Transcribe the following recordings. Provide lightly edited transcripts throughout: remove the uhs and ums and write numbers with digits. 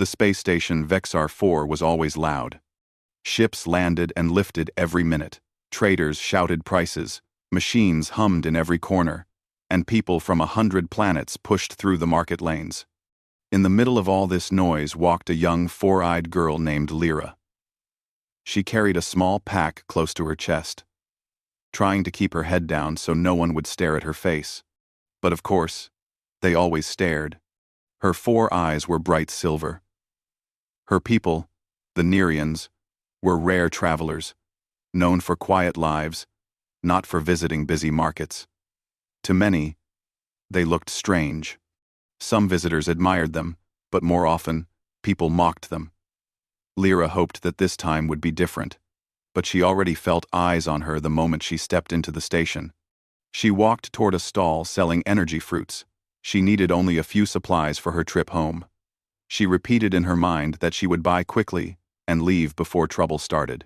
The space station Vexar 4 was always loud. Ships landed and lifted every minute. Traders shouted prices, machines hummed in every corner, and people from 100 planets pushed through the market lanes. In the middle of all this noise walked a young four-eyed girl named Lyra. She carried a small pack close to her chest, trying to keep her head down so no one would stare at her face. But of course, they always stared. Her 4 eyes were bright silver. Her people, the Nereans, were rare travelers, known for quiet lives, not for visiting busy markets. To many, they looked strange. Some visitors admired them, but more often, people mocked them. Lyra hoped that this time would be different, but she already felt eyes on her the moment she stepped into the station. She walked toward a stall selling energy fruits. She needed only a few supplies for her trip home. She repeated in her mind that she would buy quickly and leave before trouble started.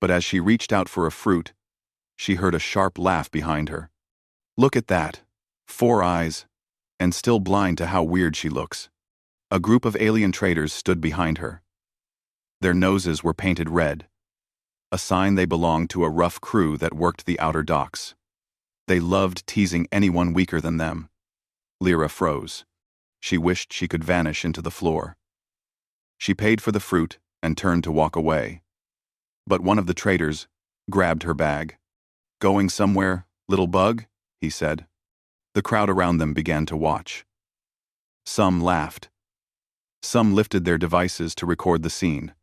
But as she reached out for a fruit, she heard a sharp laugh behind her. Look at that. 4 eyes, and still blind to how weird she looks. A group of alien traders stood behind her. Their noses were painted red, a sign they belonged to a rough crew that worked the outer docks. They loved teasing anyone weaker than them. Lyra froze. She wished she could vanish into the floor. She paid for the fruit and turned to walk away. But one of the traders grabbed her bag. "Going somewhere, little bug?" he said. The crowd around them began to watch. Some laughed. Some lifted their devices to record the scene.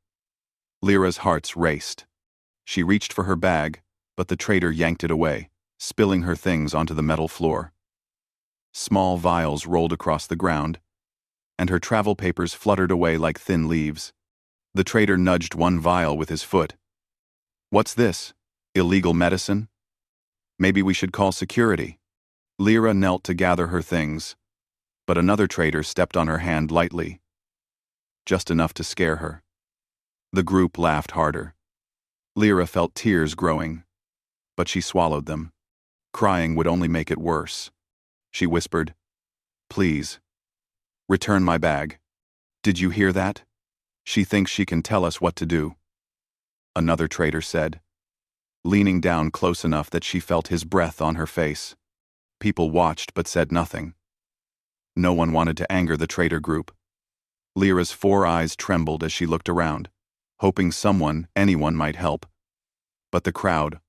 Lyra's hearts raced. She reached for her bag, but the trader yanked it away, spilling her things onto the metal floor. Small vials rolled across the ground, and her travel papers fluttered away like thin leaves. The trader nudged one vial with his foot. "What's this? Illegal medicine? Maybe we should call security." Lyra knelt to gather her things, but another trader stepped on her hand lightly, just enough to scare her. The group laughed harder. Lyra felt tears growing, but she swallowed them. Crying would only make it worse. She whispered, "Please, return my bag. Did you hear that? She thinks she can tell us what to do," another trader said, leaning down close enough that she felt his breath on her face. People watched but said nothing. No one wanted to anger the trader group. Lyra's 4 eyes trembled as she looked around, hoping anyone might help. But the crowd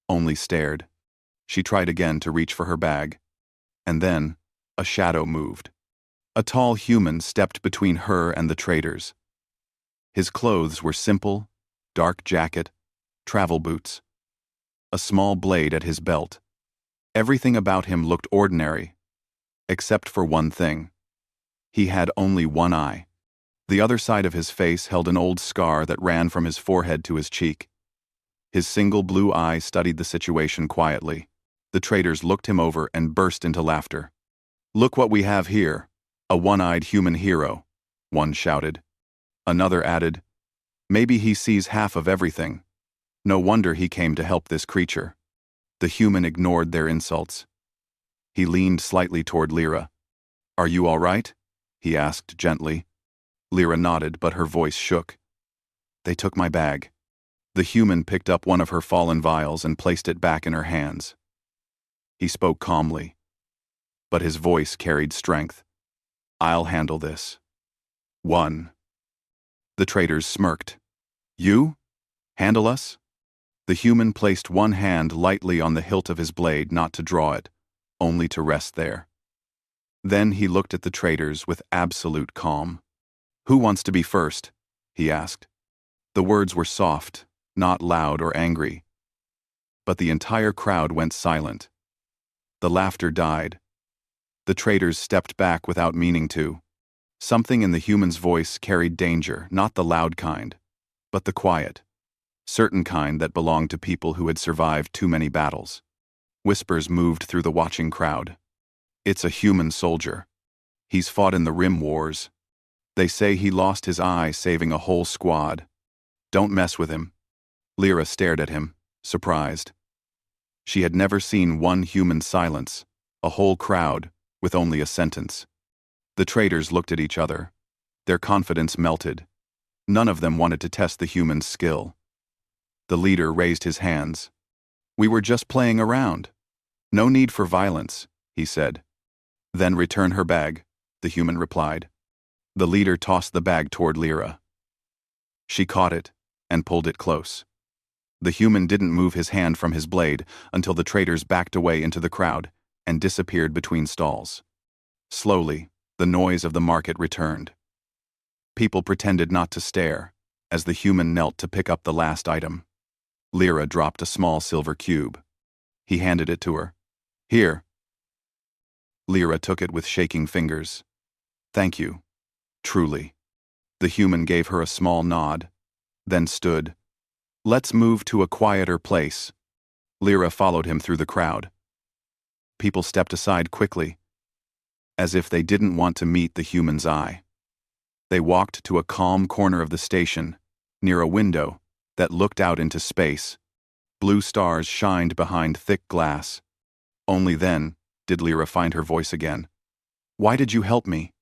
only stared. She tried again to reach for her bag. And then, a shadow moved. A tall human stepped between her and the traders. His clothes were simple, dark jacket, travel boots, a small blade at his belt. Everything about him looked ordinary, except for one thing. He had only 1 eye. The other side of his face held an old scar that ran from his forehead to his cheek. His single blue eye studied the situation quietly. The traders looked him over and burst into laughter. "Look what we have here, a 1-eyed human hero," one shouted. Another added, "Maybe he sees half of everything. No wonder he came to help this creature." The human ignored their insults. He leaned slightly toward Lyra. "Are you all right?" he asked gently. Lyra nodded, but her voice shook. "They took my bag." The human picked up one of her fallen vials and placed it back in her hands. He spoke calmly, but his voice carried strength. "I'll handle this." "1." The traders smirked. "You? Handle us?" The human placed one hand lightly on the hilt of his blade, not to draw it, only to rest there. Then he looked at the traders with absolute calm. "Who wants to be first?" he asked. The words were soft, not loud or angry. But the entire crowd went silent. The laughter died. The traders stepped back without meaning to. Something in the human's voice carried danger, not the loud kind, but the quiet, certain kind that belonged to people who had survived too many battles. Whispers moved through the watching crowd. "It's a human soldier. He's fought in the Rim Wars. They say he lost his eye saving a whole squad. Don't mess with him." Lyra stared at him, surprised. She had never seen one human silence, a whole crowd, with only a sentence. The traders looked at each other. Their confidence melted. None of them wanted to test the human's skill. The leader raised his hands. "We were just playing around. No need for violence," he said. "Then return her bag," the human replied. The leader tossed the bag toward Lyra. She caught it and pulled it close. The human didn't move his hand from his blade until the traders backed away into the crowd and disappeared between stalls. Slowly, the noise of the market returned. People pretended not to stare as the human knelt to pick up the last item. Lyra dropped a small silver cube. He handed it to her. "Here." Lyra took it with shaking fingers. "Thank you. Truly." The human gave her a small nod, then stood. "Let's move to a quieter place." Lyra followed him through the crowd. People stepped aside quickly, as if they didn't want to meet the human's eye. They walked to a calm corner of the station, near a window that looked out into space. Blue stars shined behind thick glass. Only then did Lyra find her voice again. "Why did you help me?"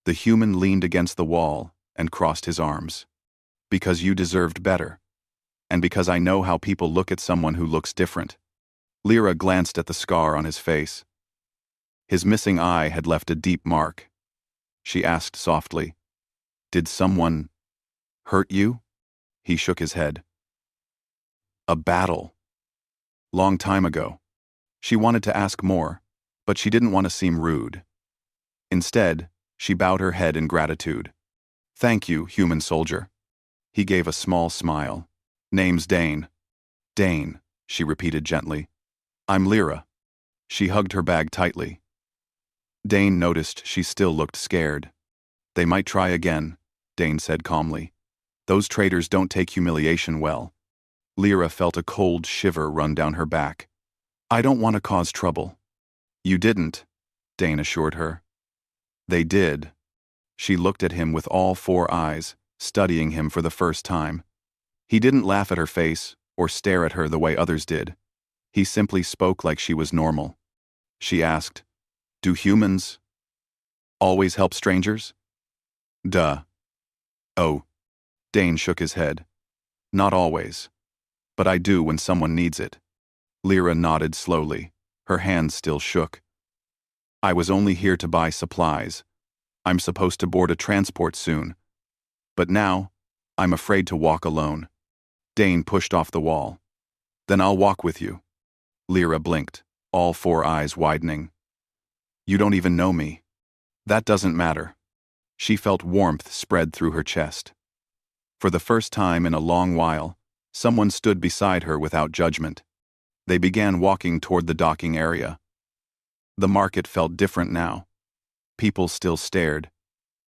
The human leaned against the wall and crossed his arms. "Because you deserved better. And because I know how people look at someone who looks different." Lyra glanced at the scar on his face. His missing eye had left a deep mark. She asked softly, "Did someone hurt you?" He shook his head. "A battle. Long time ago." She wanted to ask more, but she didn't want to seem rude. Instead, she bowed her head in gratitude. "Thank you, human soldier." He gave a small smile. "Name's Dane." "Dane," she repeated gently. "I'm Lyra." She hugged her bag tightly. Dane noticed she still looked scared. "They might try again," Dane said calmly. "Those traders don't take humiliation well." Lyra felt a cold shiver run down her back. "I don't want to cause trouble." "You didn't," Dane assured her. "They did." She looked at him with all four eyes, studying him for the first time. He didn't laugh at her face or stare at her the way others did. He simply spoke like she was normal. She asked, "Do humans always help strangers?" "Duh." "Oh." Dane shook his head. "Not always. But I do when someone needs it." Lyra nodded slowly. Her hands still shook. "I was only here to buy supplies. I'm supposed to board a transport soon. But now, I'm afraid to walk alone." Dane pushed off the wall. "Then I'll walk with you." Lyra blinked, all four eyes widening. "You don't even know me." "That doesn't matter." She felt warmth spread through her chest. For the first time in a long while, someone stood beside her without judgment. They began walking toward the docking area. The market felt different now. People still stared,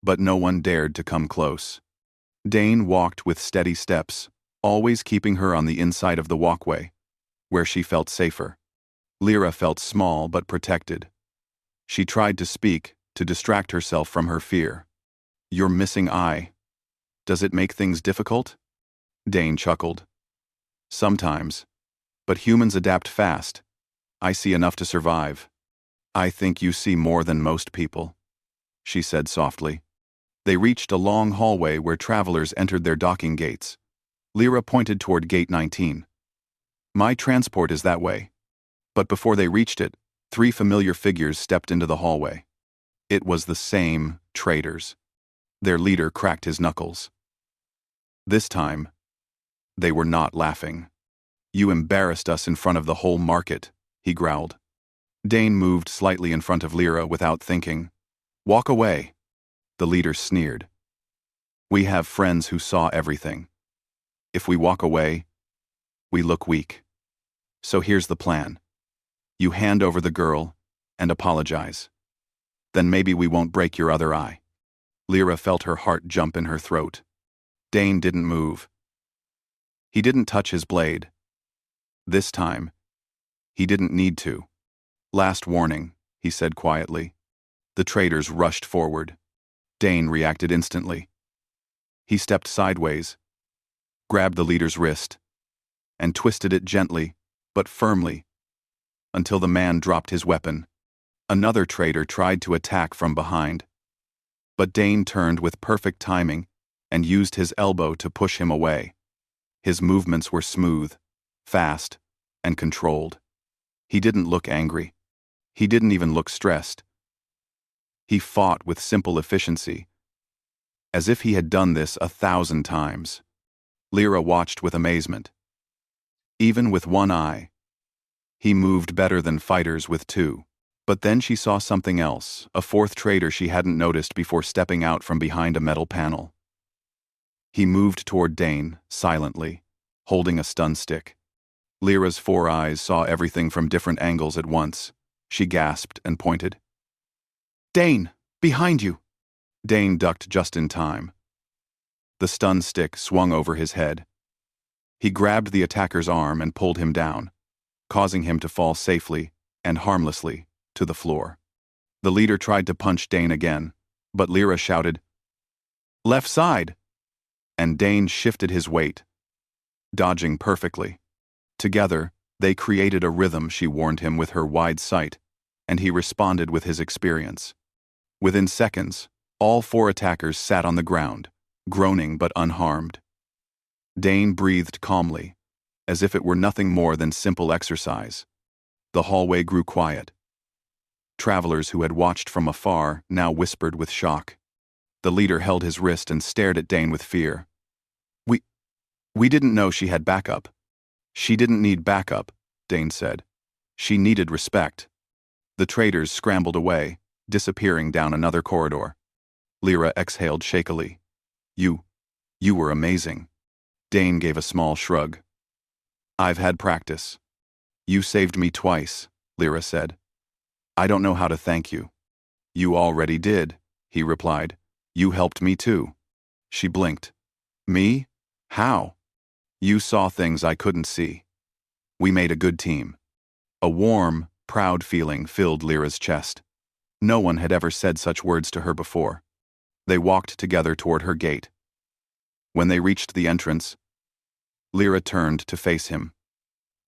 but no one dared to come close. Dane walked with steady steps, always keeping her on the inside of the walkway, where she felt safer. Lyra felt small but protected. She tried to speak, to distract herself from her fear. "Your missing eye. Does it make things difficult?" Dane chuckled. "Sometimes. But humans adapt fast. I see enough to survive." "I think you see more than most people," she said softly. They reached a long hallway where travelers entered their docking gates. Lyra pointed toward Gate 19. "My transport is that way." But before they reached it, three familiar figures stepped into the hallway. It was the same traders. Their leader cracked his knuckles. This time, they were not laughing. "You embarrassed us in front of the whole market," he growled. Dane moved slightly in front of Lyra without thinking. "Walk away." The leader sneered. "We have friends who saw everything. If we walk away, we look weak. So here's the plan. You hand over the girl and apologize. Then maybe we won't break your other eye." Lyra felt her heart jump in her throat. Dane didn't move. He didn't touch his blade. This time, he didn't need to. "Last warning," he said quietly. The traders rushed forward. Dane reacted instantly. He stepped sideways, grabbed the leader's wrist, and twisted it gently, but firmly, until the man dropped his weapon. Another trader tried to attack from behind. But Dane turned with perfect timing and used his elbow to push him away. His movements were smooth, fast, and controlled. He didn't look angry. He didn't even look stressed. He fought with simple efficiency, as if he had done this 1,000 times. Lyra watched with amazement. Even with one eye, he moved better than fighters with two. But then she saw something else, a fourth traitor she hadn't noticed before stepping out from behind a metal panel. He moved toward Dane, silently, holding a stun stick. Lyra's 4 eyes saw everything from different angles at once. She gasped and pointed. "Dane, behind you!" Dane ducked just in time. The stun stick swung over his head. He grabbed the attacker's arm and pulled him down, causing him to fall safely and harmlessly to the floor. The leader tried to punch Dane again, but Lyra shouted, "Left side!" And Dane shifted his weight, dodging perfectly. Together, they created a rhythm she warned him with her wide sight, and he responded with his experience. Within seconds, all 4 attackers sat on the ground, groaning but unharmed. Dane breathed calmly, as if it were nothing more than simple exercise. The hallway grew quiet. Travelers who had watched from afar now whispered with shock. The leader held his wrist and stared at Dane with fear. We didn't know she had backup." "She didn't need backup," Dane said. "She needed respect." The traitors scrambled away, disappearing down another corridor. Lyra exhaled shakily. You were amazing." Dane gave a small shrug. "I've had practice." "You saved me twice," Lyra said. "I don't know how to thank you." "You already did," he replied. "You helped me too." She blinked. "Me? How?" "You saw things I couldn't see. We made a good team." A warm, proud feeling filled Lyra's chest. No one had ever said such words to her before. They walked together toward her gate. When they reached the entrance, Lyra turned to face him.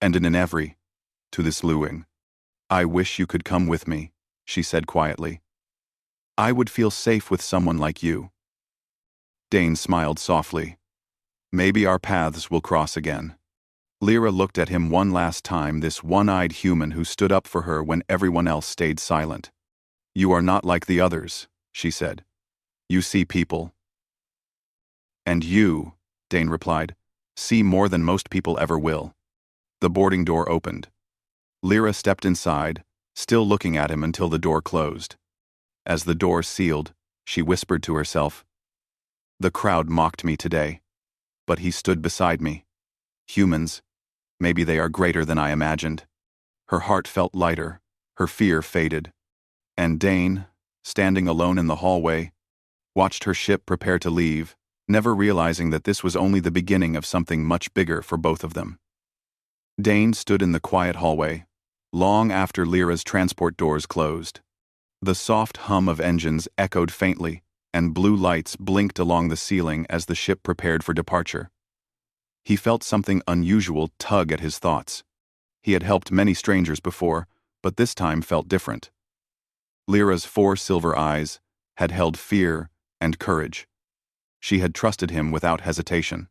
"And in every, to this lewing. I wish you could come with me," she said quietly. "I would feel safe with someone like you." Dane smiled softly. "Maybe our paths will cross again." Lyra looked at him one last time, this one-eyed human who stood up for her when everyone else stayed silent. "You are not like the others," she said. "You see people." "And you," Dane replied, "see more than most people ever will." The boarding door opened. Lyra stepped inside, still looking at him until the door closed. As the door sealed, she whispered to herself, "The crowd mocked me today, but he stood beside me. Humans, maybe they are greater than I imagined." Her heart felt lighter, her fear faded. And Dane, standing alone in the hallway, watched her ship prepare to leave, never realizing that this was only the beginning of something much bigger for both of them. Dane stood in the quiet hallway, long after Lyra's transport doors closed. The soft hum of engines echoed faintly, and blue lights blinked along the ceiling as the ship prepared for departure. He felt something unusual tug at his thoughts. He had helped many strangers before, but this time felt different. Lyra's 4 silver eyes had held fear and courage. She had trusted him without hesitation.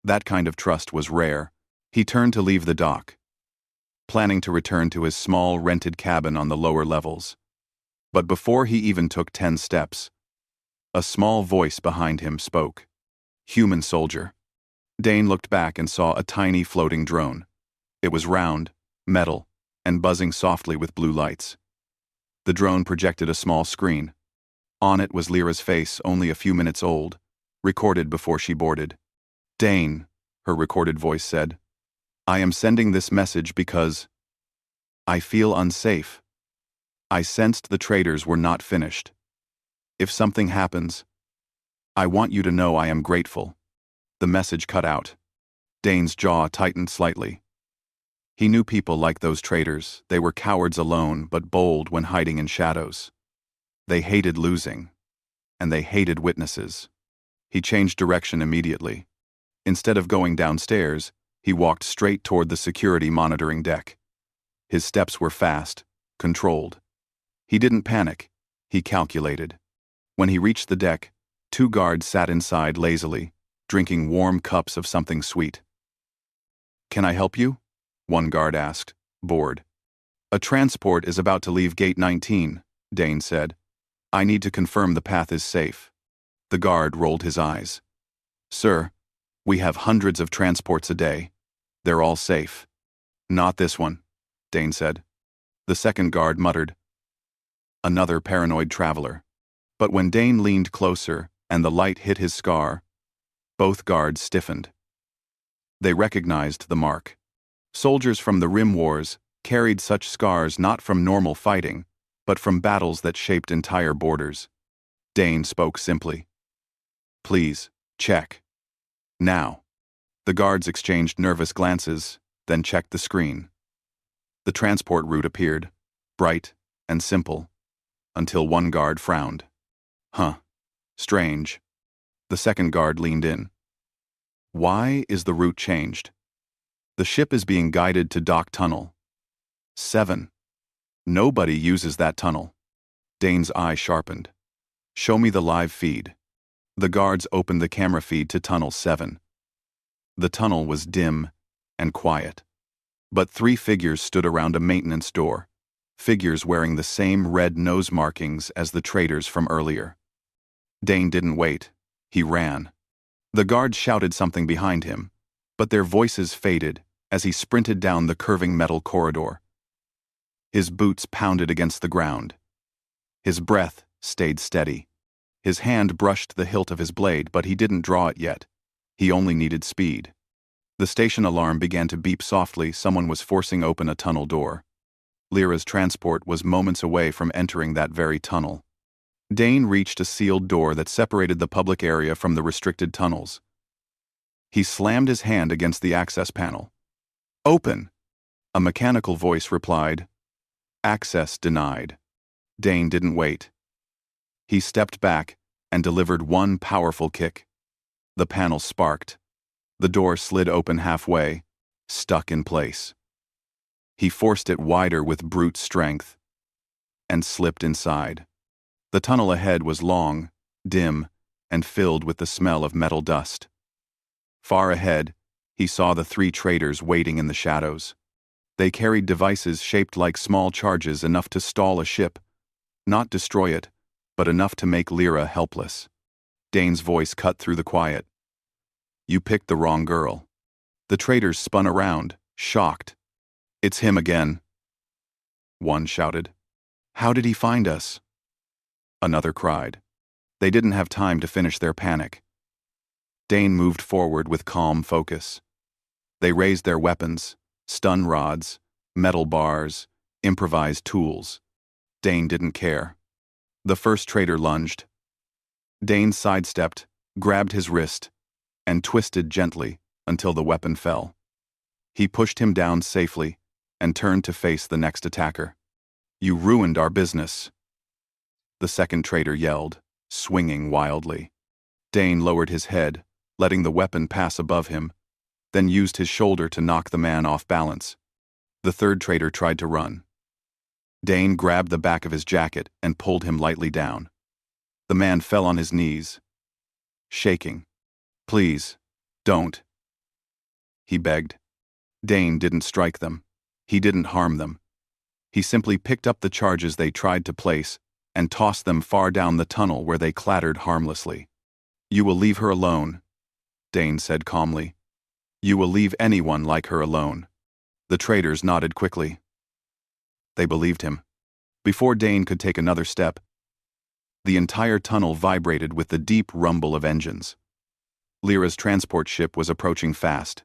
That kind of trust was rare. He turned to leave the dock, planning to return to his small rented cabin on the lower levels. But before he even took 10 steps, a small voice behind him spoke. "Human soldier." Dane looked back and saw a tiny floating drone. It was round, metal, and buzzing softly with blue lights. The drone projected a small screen. On it was Lyra's face, only a few minutes old, recorded before she boarded. "Dane," her recorded voice said, "I am sending this message because I feel unsafe. I sensed the traitors were not finished. If something happens, I want you to know I am grateful." The message cut out. Dane's jaw tightened slightly. He knew people like those traitors. They were cowards alone, but bold when hiding in shadows. They hated losing, and they hated witnesses. He changed direction immediately. Instead of going downstairs, he walked straight toward the security monitoring deck. His steps were fast, controlled. He didn't panic. He calculated. When he reached the deck, 2 guards sat inside lazily, drinking warm cups of something sweet. "Can I help you?" one guard asked, bored. "A transport is about to leave Gate 19, Dane said. "I need to confirm the path is safe." The guard rolled his eyes. "Sir, we have hundreds of transports a day. They're all safe." "Not this one," Dane said. The second guard muttered. "Another paranoid traveler." But when Dane leaned closer and the light hit his scar, both guards stiffened. They recognized the mark. Soldiers from the Rim Wars carried such scars not from normal fighting, but from battles that shaped entire borders. Dane spoke simply. "Please, check. Now." The guards exchanged nervous glances, then checked the screen. The transport route appeared, bright and simple, until one guard frowned. "Huh. Strange." The second guard leaned in. "Why is the route changed?" "The ship is being guided to Dock Tunnel 7. Nobody uses that tunnel." Dane's eye sharpened. "Show me the live feed." The guards opened the camera feed to Tunnel 7. The tunnel was dim and quiet. But 3 figures stood around a maintenance door, figures wearing the same red nose markings as the traders from earlier. Dane didn't wait. He ran. The guards shouted something behind him, but their voices faded as he sprinted down the curving metal corridor. His boots pounded against the ground. His breath stayed steady. His hand brushed the hilt of his blade, but he didn't draw it yet. He only needed speed. The station alarm began to beep softly. Someone was forcing open a tunnel door. Lyra's transport was moments away from entering that very tunnel. Dane reached a sealed door that separated the public area from the restricted tunnels. He slammed his hand against the access panel. "Open!" A mechanical voice replied. "Access denied." Dane didn't wait. He stepped back and delivered one powerful kick. The panel sparked. The door slid open halfway, stuck in place. He forced it wider with brute strength and slipped inside. The tunnel ahead was long, dim, and filled with the smell of metal dust. Far ahead, he saw the 3 traders waiting in the shadows. They carried devices shaped like small charges, enough to stall a ship, not destroy it, but enough to make Lyra helpless. Dane's voice cut through the quiet. "You picked the wrong girl." The traders spun around, shocked. "It's him again," one shouted. "How did he find us?" Another cried. They didn't have time to finish their panic. Dane moved forward with calm focus. They raised their weapons, stun rods, metal bars, improvised tools. Dane didn't care. The first trader lunged. Dane sidestepped, grabbed his wrist, and twisted gently until the weapon fell. He pushed him down safely and turned to face the next attacker. "You ruined our business," the second trader yelled, swinging wildly. Dane lowered his head, letting the weapon pass above him, then used his shoulder to knock the man off balance. The third trader tried to run. Dane grabbed the back of his jacket and pulled him lightly down. The man fell on his knees, shaking. "Please, don't," he begged. Dane didn't strike them. He didn't harm them. He simply picked up the charges they tried to place and tossed them far down the tunnel where they clattered harmlessly. "You will leave her alone," Dane said calmly. "You will leave anyone like her alone." The traders nodded quickly. They believed him. Before Dane could take another step, the entire tunnel vibrated with the deep rumble of engines. Lyra's transport ship was approaching fast.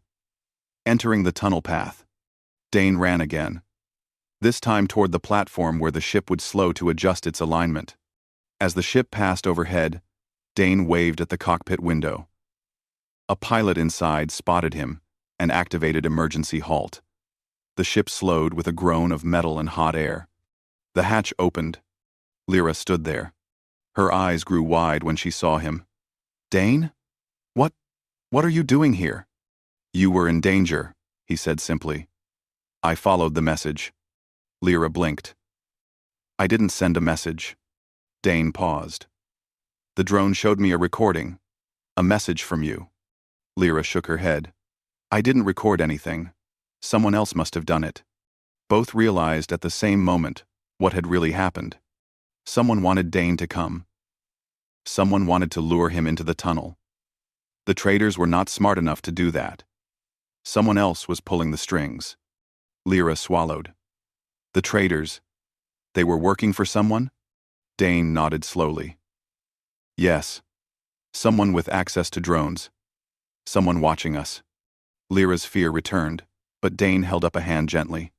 Entering the tunnel path, Dane ran again, this time toward the platform where the ship would slow to adjust its alignment. As the ship passed overhead, Dane waved at the cockpit window. A pilot inside spotted him and activated emergency halt. The ship slowed with a groan of metal and hot air. The hatch opened. Lyra stood there. Her eyes grew wide when she saw him. "Dane? What are you doing here?" "You were in danger," he said simply. "I followed the message." Lyra blinked. "I didn't send a message." Dane paused. The drone showed me a recording. A message from you. Lyra shook her head. I didn't record anything. Someone else must have done it. Both realized at the same moment what had really happened. Someone wanted Dane to come. Someone wanted to lure him into the tunnel. The traders were not smart enough to do that. Someone else was pulling the strings. Lyra swallowed. The traders. They were working for someone? Dane nodded slowly. Yes. Someone with access to drones. Someone watching us. Lyra's fear returned, but Dane held up a hand gently.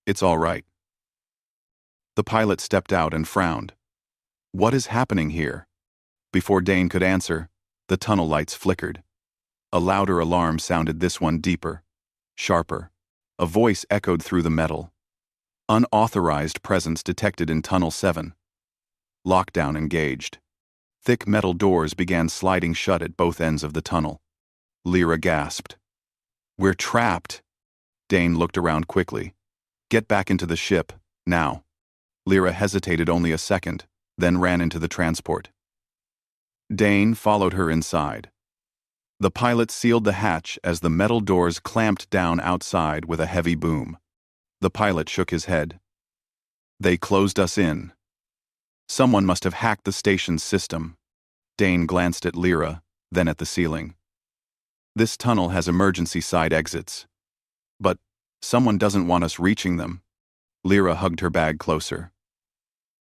It's all right. The pilot stepped out and frowned. What is happening here? Before Dane could answer, the tunnel lights flickered. A louder alarm sounded, this one deeper, sharper. A voice echoed through the metal. Unauthorized presence detected in Tunnel 7. Lockdown engaged. Thick metal doors began sliding shut at both ends of the tunnel. Lyra gasped. We're trapped. Dane looked around quickly. Get back into the ship, now. Lyra hesitated only a second, then ran into the transport. Dane followed her inside. The pilot sealed the hatch as the metal doors clamped down outside with a heavy boom. The pilot shook his head. They closed us in. Someone must have hacked the station's system. Dane glanced at Lyra, then at the ceiling. This tunnel has emergency side exits. But someone doesn't want us reaching them. Lyra hugged her bag closer.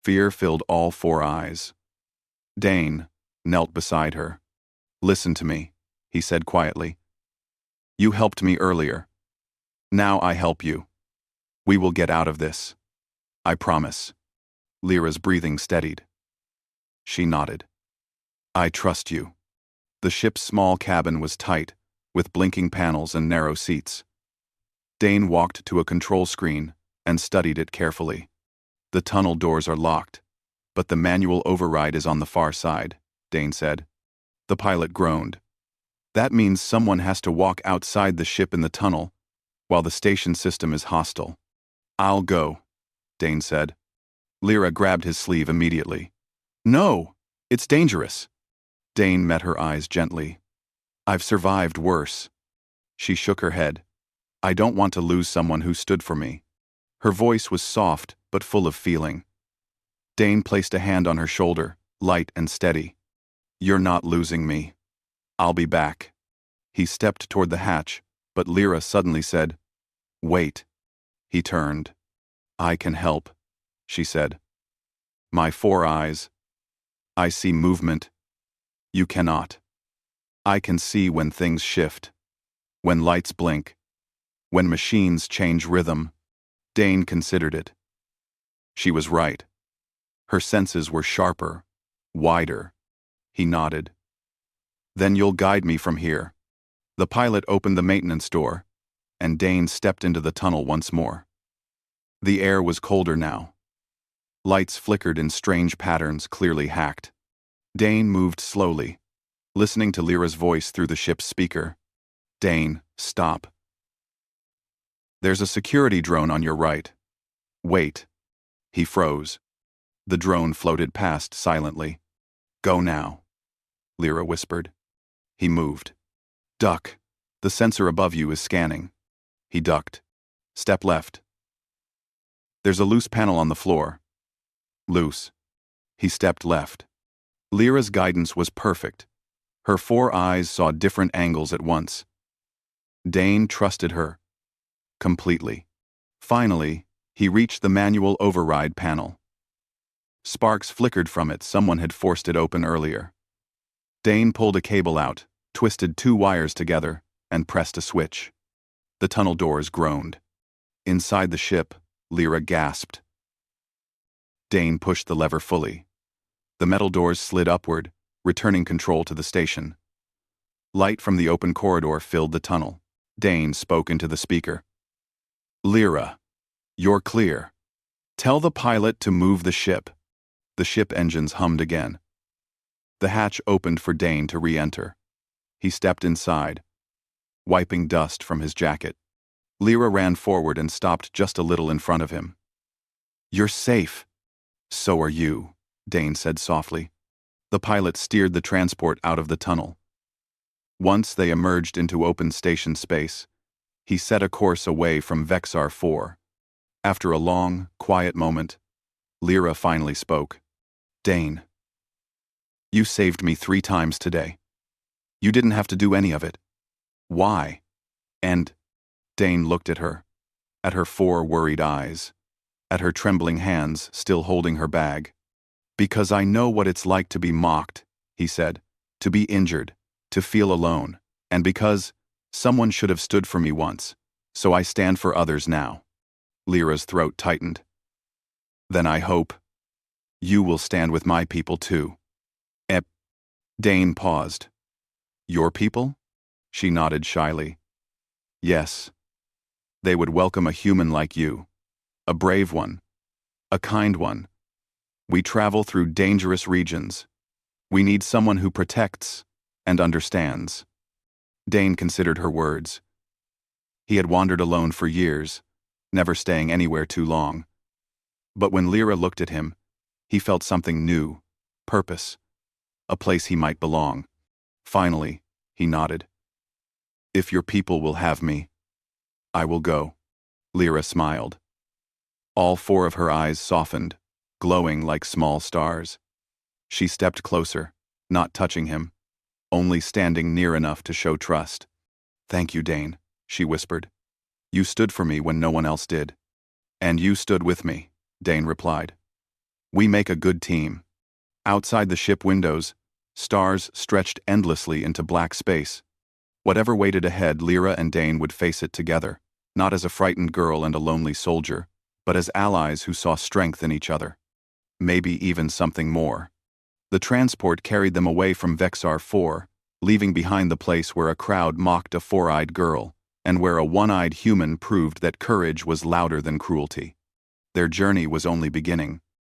Fear filled all four eyes. Dane knelt beside her. Listen to me, he said quietly. You helped me earlier. Now I help you. We will get out of this. I promise. Lyra's breathing steadied. She nodded. I trust you. The ship's small cabin was tight, with blinking panels and narrow seats. Dane walked to a control screen and studied it carefully. The tunnel doors are locked, but the manual override is on the far side, Dane said. The pilot groaned. That means someone has to walk outside the ship in the tunnel, while the station system is hostile. I'll go, Dane said. Lyra grabbed his sleeve immediately. No, it's dangerous. Dane met her eyes gently. I've survived worse. She shook her head. I don't want to lose someone who stood for me. Her voice was soft but full of feeling. Dane placed a hand on her shoulder, light and steady. You're not losing me. I'll be back. He stepped toward the hatch, but Lyra suddenly said, Wait. He turned. I can help, she said. My four eyes. I see movement. You cannot. I can see when things shift. When lights blink. When machines change rhythm. Dane considered it. She was right. Her senses were sharper, wider. He nodded. Then you'll guide me from here. The pilot opened the maintenance door, and Dane stepped into the tunnel once more. The air was colder now. Lights flickered in strange patterns clearly hacked. Dane moved slowly, listening to Lyra's voice through the ship's speaker. Dane, stop. There's a security drone on your right. Wait. He froze. The drone floated past silently. Go now, Lyra whispered. He moved. Duck. The sensor above you is scanning. He ducked. Step left. There's a loose panel on the floor. Loose. He stepped left. Lyra's guidance was perfect. Her four eyes saw different angles at once. Dane trusted her. Completely. Finally, he reached the manual override panel. Sparks flickered from it. Someone had forced it open earlier. Dane pulled a cable out, twisted two wires together, and pressed a switch. The tunnel doors groaned. Inside the ship, Lyra gasped. Dane pushed the lever fully. The metal doors slid upward, returning control to the station. Light from the open corridor filled the tunnel. Dane spoke into the speaker. Lyra, you're clear. Tell the pilot to move the ship. The ship engines hummed again. The hatch opened for Dane to re-enter. He stepped inside, wiping dust from his jacket. Lyra ran forward and stopped just a little in front of him. You're safe. So are you, Dane said softly. The pilot steered the transport out of the tunnel. Once they emerged into open station space, he set a course away from Vexar 4. After a long, quiet moment, Lyra finally spoke. Dane. You saved me 3 times today. You didn't have to do any of it. Why? And Dane looked at her 4 worried eyes, at her trembling hands still holding her bag. Because I know what it's like to be mocked, he said, to be injured, to feel alone, and because someone should have stood for me once, so I stand for others now. Lyra's throat tightened. Then I hope you will stand with my people too. Dane paused. Your people? She nodded shyly. Yes. They would welcome a human like you. A brave one. A kind one. We travel through dangerous regions. We need someone who protects and understands. Dane considered her words. He had wandered alone for years, never staying anywhere too long. But when Lyra looked at him, he felt something new, purpose, a place he might belong. Finally, he nodded. If your people will have me, I will go. Lyra smiled. All 4 of her eyes softened, glowing like small stars. She stepped closer, not touching him, only standing near enough to show trust. Thank you, Dane, she whispered. You stood for me when no one else did. And you stood with me, Dane replied. We make a good team. Outside the ship windows, stars stretched endlessly into black space. Whatever waited ahead, Lyra and Dane would face it together, not as a frightened girl and a lonely soldier, but as allies who saw strength in each other. Maybe even something more. The transport carried them away from Vexar 4, leaving behind the place where a crowd mocked a 4-eyed girl, and where a 1-eyed human proved that courage was louder than cruelty. Their journey was only beginning.